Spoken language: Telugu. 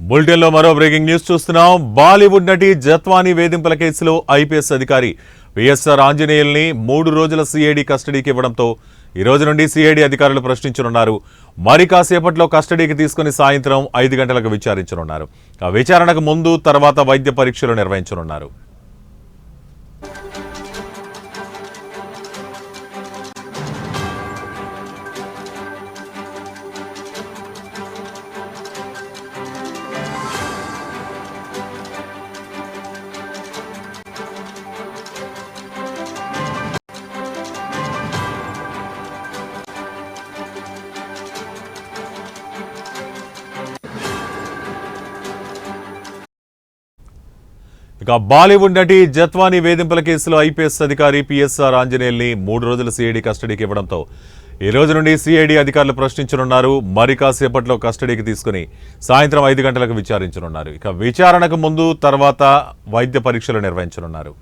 బులెటిన్లో మరో బ్రేకింగ్ న్యూస్ చూస్తున్నాం. బాలీవుడ్ నటి జత్వానీ వేధింపుల కేసులో ఐపీఎస్ అధికారి పిఎస్ఆర్ ఆంజనేయుల్ని 3 రోజుల సిఐడి కస్టడీకి ఇవ్వడంతో ఈ రోజు నుండి సిఐడి అధికారులు ప్రశ్నించనున్నారు. మరి కాసేపట్లో కస్టడీకి తీసుకుని సాయంత్రం 5 గంటలకు విచారించనున్నారు. ఆ విచారణకు ముందు తర్వాత వైద్య పరీక్షలు నిర్వహించనున్నారు. ఇక బాలీవుడ్ నటి జత్వానీ వేధింపుల కేసులో ఐపీఎస్ అధికారి పిఎస్ఆర్ ఆంజనేయుల్ని 3 రోజుల సిఐడి కస్టడీకి ఇవ్వడంతో ఈ రోజు నుండి సిఐడి అధికారులు ప్రశ్నించనున్నారు. మరి కాసేపట్లో కస్టడీకి తీసుకుని సాయంత్రం 5 గంటలకు విచారించనున్నారు. ఇక విచారణకు ముందు తర్వాత వైద్య పరీక్షలు నిర్వహించనున్నారు.